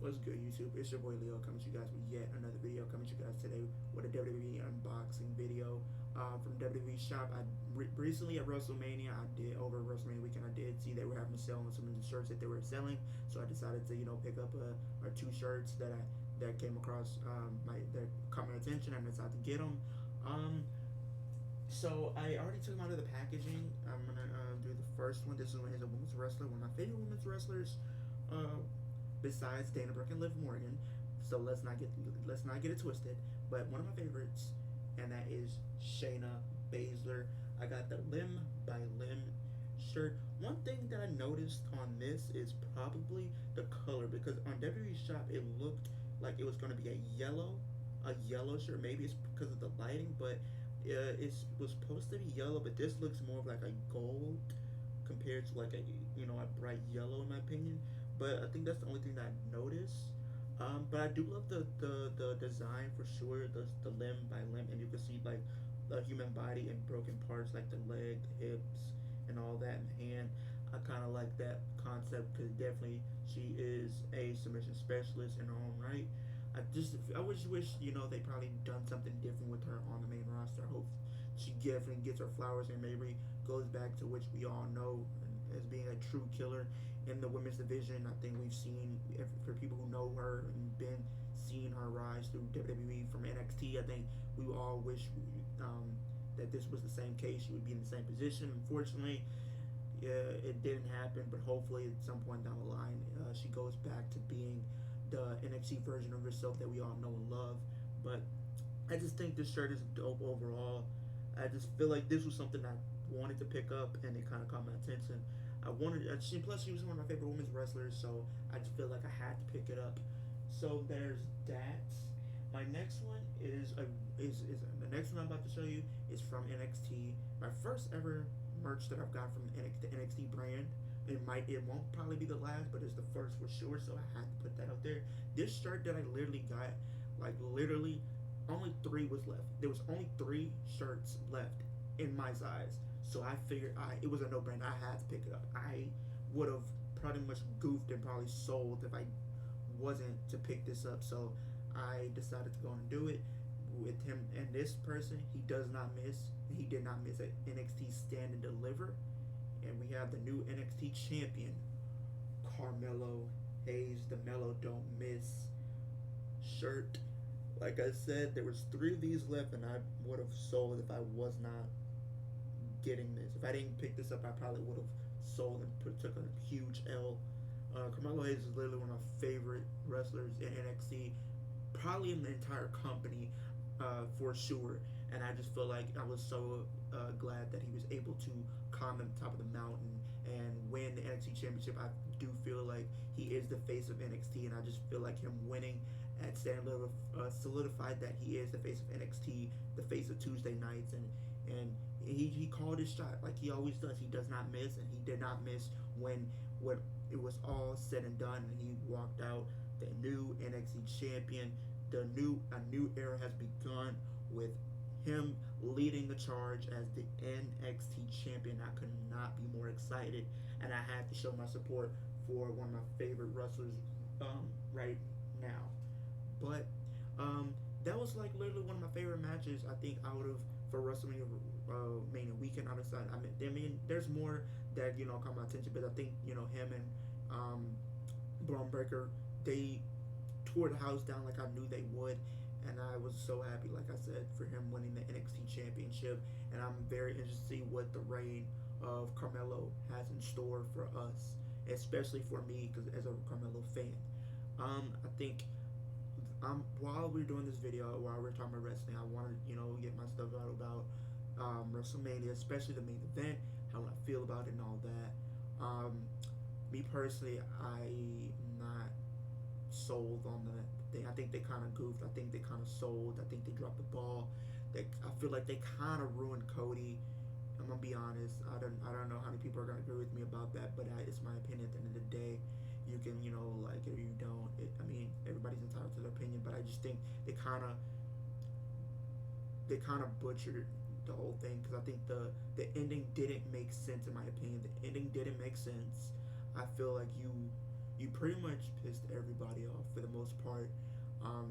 What's good, YouTube? It's your boy Leo coming to you guys with yet another video. Coming to you guys today with a WWE unboxing video from WWE Shop. Recently at Wrestlemania, over Wrestlemania weekend, I did see they were having a sale on some of the shirts that they were selling. So I decided to pick up or two shirts that came across that caught my attention, and I decided to get them. So I already took them out of the packaging. I'm gonna do the first one. This one is a women's wrestler, one of my favorite women's wrestlers. Besides Dana Brooke and Liv Morgan, so let's not get it twisted. But one of my favorites, and that is Shayna Baszler. I got the limb by limb shirt. One thing that I noticed on this is probably the color, because on WWE Shop it looked like it was going to be a yellow shirt. Maybe it's because of the lighting, but it was supposed to be yellow. But this looks more of like a gold compared to like a bright yellow in my opinion. But I think that's the only thing that I noticed. But I do love the design for sure. The limb by limb, and you can see like the human body and broken parts like the leg, the hips, and all that, and the hand. I kind of like that concept because definitely she is a submission specialist in her own right. I just wish they probably done something different with her on the main roster. I hope she definitely gets her flowers and maybe goes back to which we all know as being a true killer in the women's division. I think we've seen, for people who know her and been seeing her rise through WWE from NXT, I think we all wish that this was the same case. She would be in the same position. Unfortunately, it didn't happen, but hopefully at some point down the line, she goes back to being the NXT version of herself that we all know and love. But I just think this shirt is dope overall. I just feel like this was something I wanted to pick up, and it kind of caught my attention. Plus she was one of my favorite women's wrestlers, so I just feel like I had to pick it up. So there's that. My next one is the next one I'm about to show you is from NXT. My first ever merch that I've got from the NXT brand. It won't probably be the last, but it's the first for sure. So I had to put that out there. This shirt that I literally got, like literally, only 3 was left. There was only 3 shirts left in my size. So I figured it was a no-brainer. I had to pick it up. I would have pretty much goofed and probably sold if I wasn't to pick this up. So I decided to go and do it with him. And this person, he does not miss. He did not miss at NXT Stand and Deliver. And we have the new NXT champion, Carmelo Hayes, the Mellow Don't Miss shirt. Like I said, there was 3 of these left, and I would have sold if I was not getting this. If I didn't pick this up, I probably would have sold and took a huge L. Carmelo Hayes is literally one of my favorite wrestlers in NXT, probably in the entire company, for sure. And I just feel like I was so glad that he was able to climb the top of the mountain and win the NXT Championship. I do feel like he is the face of NXT, and I just feel like him winning at Stand Level solidified that he is the face of NXT, the face of Tuesday nights, and he called his shot like he always does. He does not miss, and he did not miss when it was all said and done, and he walked out the new NXT champion. A new era has begun with him leading the charge as the NXT champion. I could not be more excited, and I had to show my support for one of my favorite wrestlers right now. But that was like literally one of my favorite matches, I think, out of for WrestleMania Mania weekend. Outside, I mean, there's more that caught my attention, but I think him and Braun Breaker, they tore the house down like I knew they would. And I was so happy, like I said, for him winning the NXT Championship. And I'm very interested to see what the reign of Carmelo has in store for us, especially for me, because as a Carmelo fan. I think while we're doing this video, while we're talking about wrestling, I want to get my stuff out about WrestleMania, especially the main event, how I feel about it and all that. Me personally, I'm not sold on that thing. I think they kind of goofed. I think they kind of sold. I think they dropped the ball. I feel like they kind of ruined Cody. I'm gonna be honest. I don't know how many people are gonna agree with me about that, but it's my opinion. At the end of the day, you can like it or you don't. I mean, everybody's entitled to their opinion, but I just think they kind of butchered the whole thing, because I think the ending didn't make sense in my opinion. The ending didn't make sense. I feel like you you pretty much pissed everybody off for the most part.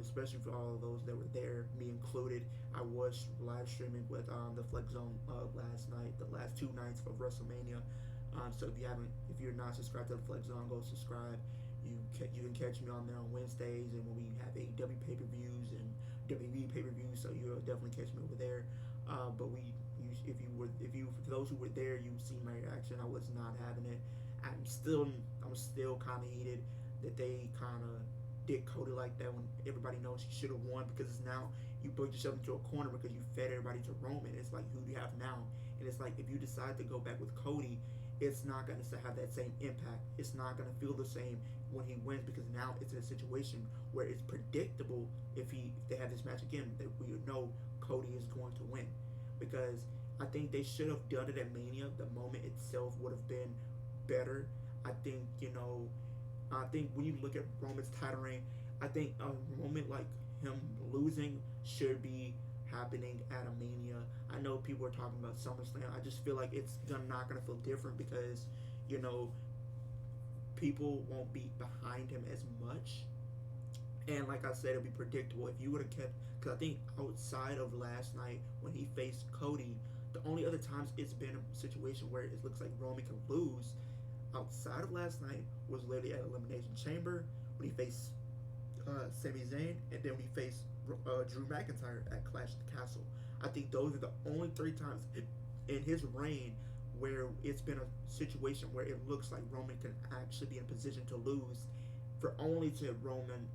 Especially for all of those that were there, me included. I was live streaming with the Flex Zone last night, the last 2 nights of WrestleMania. So if you're not subscribed to the Flex Zone, go subscribe. You can catch me on there on Wednesdays, and when we have AEW pay per views and WWE pay per views, so you'll definitely catch me over there. But if you for those who were there, you see my reaction. I was not having it. I'm still kind of heated that they kind of did Cody like that when everybody knows he should have won, because it's now you put yourself into a corner because you fed everybody to Roman. It's like, who do you have now? And it's like, if you decide to go back with Cody, it's not going to have that same impact. It's not going to feel the same when he wins, because now it's in a situation where it's predictable if they have this match again that we know Cody is going to win. Because I think they should have done it at Mania. The moment itself would have been better. I think when you look at Roman's title reign, I think a moment like him losing should be happening at a Mania. I know people are talking about SummerSlam. I just feel like it's not going to feel different because, people won't be behind him as much. And like I said, it'll be predictable. If you would have kept, because I think outside of last night when he faced Cody, the only other times it's been a situation where it looks like Roman can lose outside of last night was literally at Elimination Chamber when he faced Sami Zayn, and then we faced Drew McIntyre at Clash of the Castle. I think those are the only 3 times in his reign where it's been a situation where it looks like Roman can actually be in a position to lose, for only to Roman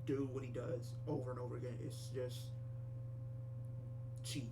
do what he does over and over again. It's just cheap.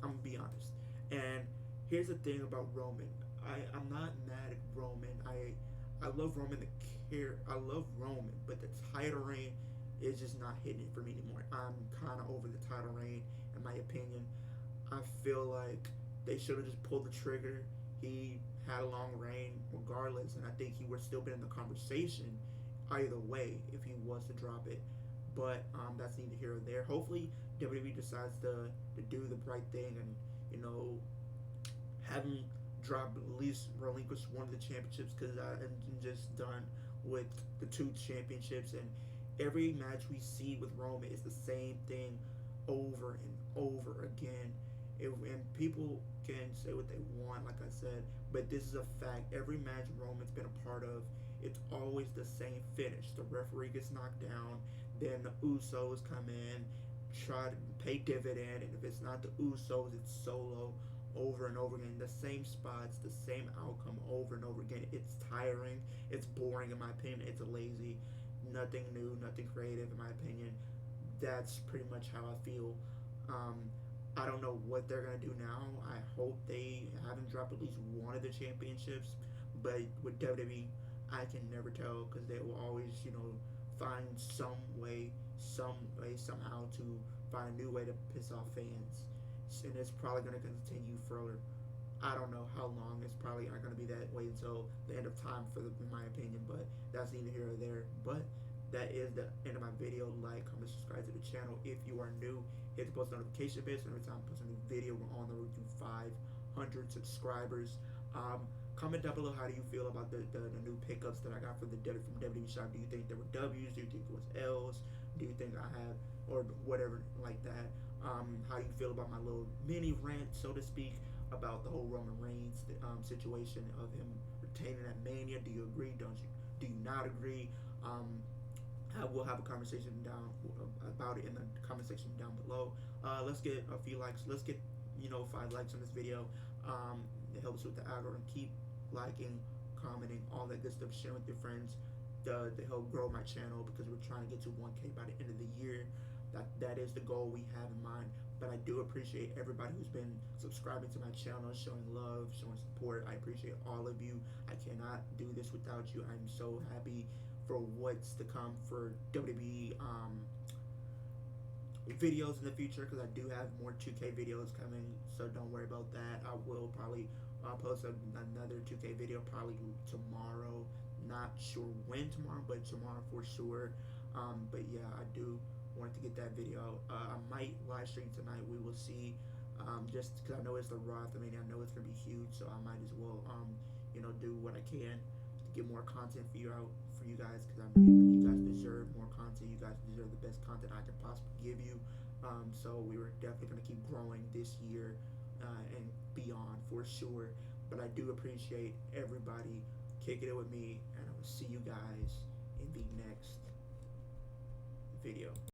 I'm gonna be honest. And here's the thing about Roman. I'm not mad at Roman. I love Roman I love Roman, but the title reign is just not hitting it for me anymore. I'm kind of over the title reign, in my opinion. I feel like they should have just pulled the trigger. He had a long reign regardless, and I think he would still been in the conversation either way if he was to drop it. But that's neither here or there. Hopefully WWE decides to do the right thing and have him drop, at least relinquish one of the championships, because I'm just done with the 2 championships. And every match we see with Roman is the same thing over and over again. And people can say what they want, like I said, but this is a fact. Every match Roman's been a part of, it's always the same finish. The referee gets knocked down, then the Usos come in, try to pay dividend, and if it's not the Usos, it's Solo, over and over again. The same spots, the same outcome over and over again. It's tiring. It's boring, in my opinion. It's lazy. Nothing new, nothing creative, in my opinion. That's pretty much how I feel. I don't know what they're going to do now. I hope they haven't dropped at least one of the championships. But with WWE, I can never tell, because they will always, find some way, somehow to find a new way to piss off fans. And it's probably going to continue further. I don't know how long. It's probably not going to be that way until the end of time, in my opinion. But that's neither here or there. But that is the end of my video. Like, comment, subscribe to the channel if you are new. Hit the post notification bell so every time I post a new video, we're on the road to 500 subscribers. Comment down below, how do you feel about the new pickups that I got from WWE Shop? Do you think they were W's? Do you think it was L's? Do you think I have, or whatever like that? How do you feel about my little mini rant, so to speak, about the whole Roman Reigns situation of him retaining that Mania? Do you agree? Don't you? Do you not agree? I will have a conversation about it in the comment section down below. Let's get a few likes. Let's get 5 likes on this video. It helps with the algorithm. Keep liking, commenting, all that good stuff. Sharing with your friends to help grow my channel, because we're trying to get to 1K by the end of the year. That is the goal we have in mind. But I do appreciate everybody who's been subscribing to my channel, showing love, showing support. I appreciate all of you. I cannot do this without you. I'm so happy for what's to come for WWE videos in the future, because I do have more 2K videos coming, so don't worry about that. I will probably post another 2K video probably tomorrow. Not sure when tomorrow, but tomorrow for sure. But yeah, I do want to get that video out. I might live stream tonight. We will see. Just because I know it's the Raw. I mean, I know it's gonna be huge, so I might as well do what I can to get more content for you out for you guys because I know you guys deserve more content. You guys deserve the best content I can possibly give you. So we were definitely going to keep growing this year and beyond for sure. But I do appreciate everybody kicking it with me, and I will see you guys in the next video.